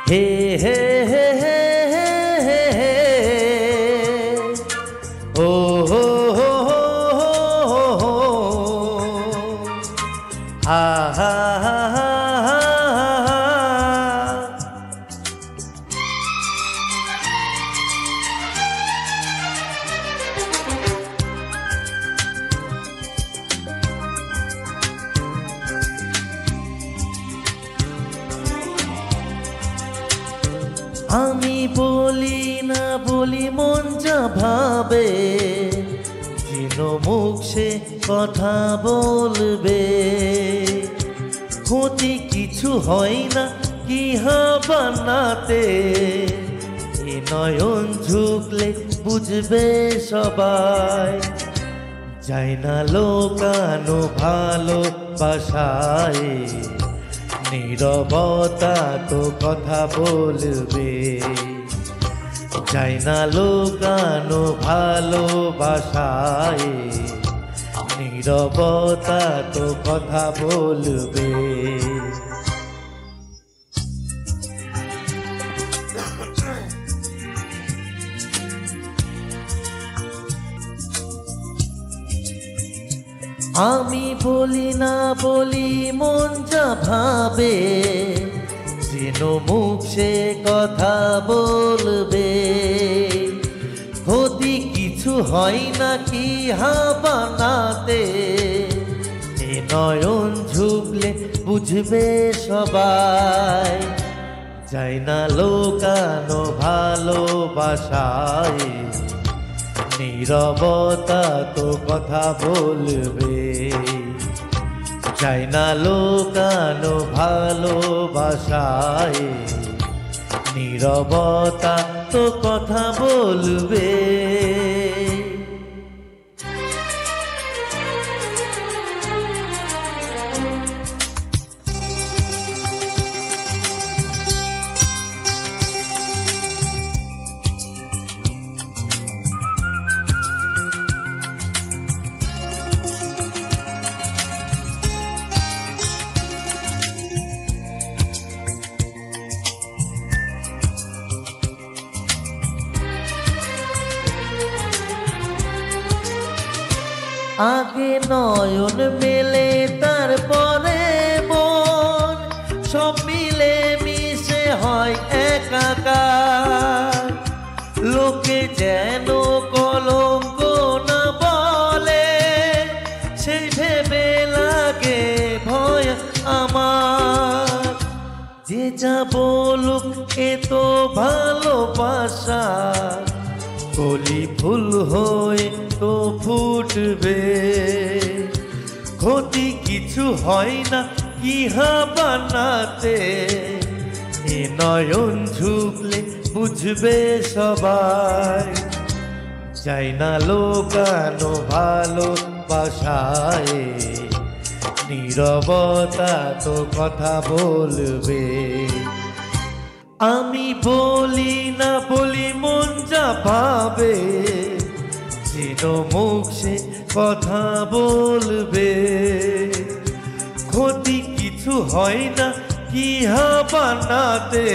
হে হে হে হে হে হে ও হো হো হো হো হো হা হা হা হা হা। আমি বলি না বলি মন যা ভাবে, যেন মুখ সে কথা বলবে। ক্ষতি কিছু হয় না কি বানাতে, এ নয়ন ঝুঁকলে বুঝবে সবাই। যায় না লোকানো ভালোবাসায়, নীরবতা তো কথা বলবে। যায় না লোকানো ভালোবাসায়, নীরবতা তো কথা বলবে। আমি বলি না বলি মন যা ভাবে, যেন মুখ সে কথা বলবে। ক্ষতি কিছু হয় না কি বানাতে, এ নয়ন ঝুঁকলে বুঝবে সবাই। যায় না লোকানো ভালোবাসায়, নীরবতা তো কথা বলবে। যায় না লোকানো ভালোবাসায়, নীরবতা তো কথা বলবে। আগে নয়ন মেলে তারপরে মন, সব মিলে মিশে হয় একাকার। লোকে যেন কলঙ্ক না বলে, সেই ভেবে লাগে ভয় আমার। যে যা বলুক এ তো ভালোবাসা, কলি ফুল হয়ে তো ফুটবে। ক্ষতি কিছু হয় না কি বানাতে, এ নয়ন ঝুঁকলে বুঝবে সবাই। যায় না লোকানো ভালোবাসায়, নীরবতা তো কথা বলবে। আমি বলি না বলি মন যা ভাবে, যেন মুখ সে কথা বলবে। ক্ষতি কিছু হয় না কি বানাতে,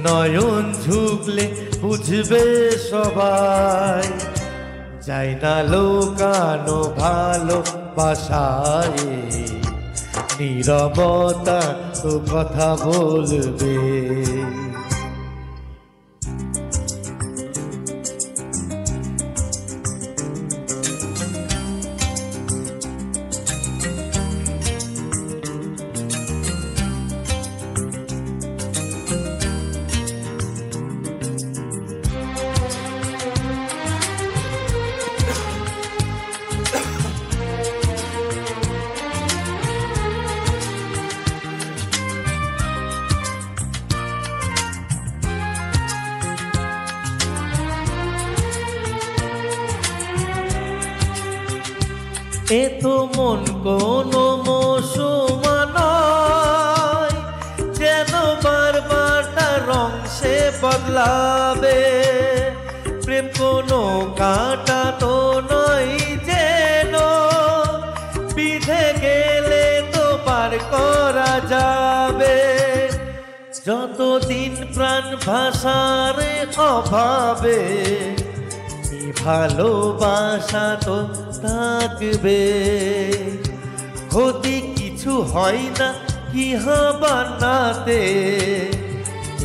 নয়ন ঝুঁকলে বুঝবে সবাই। যায় না লোকানো ভালোবাসায়, নীরবতা তো কথা বলবে। এ তো মন কোনো মৌসুমা নয়, যেন বারবার তার রং সে বদলাবে। প্রেম কোনো কাঁটা তো নয় যেন, বিধে গেলে তো পার করা যাবে। যত ভাষার অভাবে ভালোবাসা তো থাকবে, ক্ষতি কিছু হয় না কি বানাতে,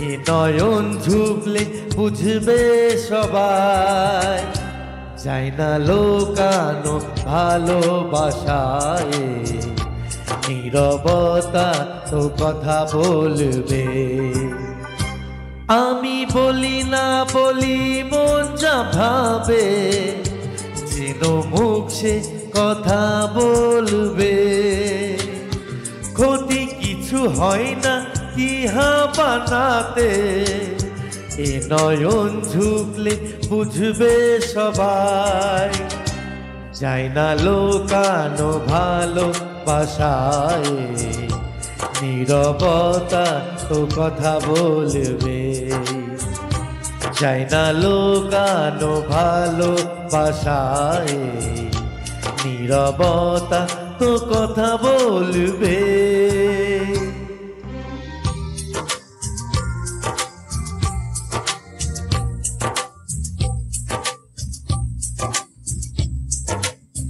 এ নয়ন ঝুঁকলে বুঝবে সবাই, যায় না লোকানো ভালোবাসায়, নীরবতা তো কথা বলবে। আমি বলি না বলি মন যা ভাবে, যেন মুখ সে কথা বলবে, ক্ষতি কিছু হয় না কি বানাতে, এ নয়ন ঝুঁকলে বুঝবে সবাই, যায় না লোকানো ভালোবাসায়, নীরবতা তো কথা বলবে, যায় না লোকানো ভালোবাসায়, নীরবতা তো কথা বলবে।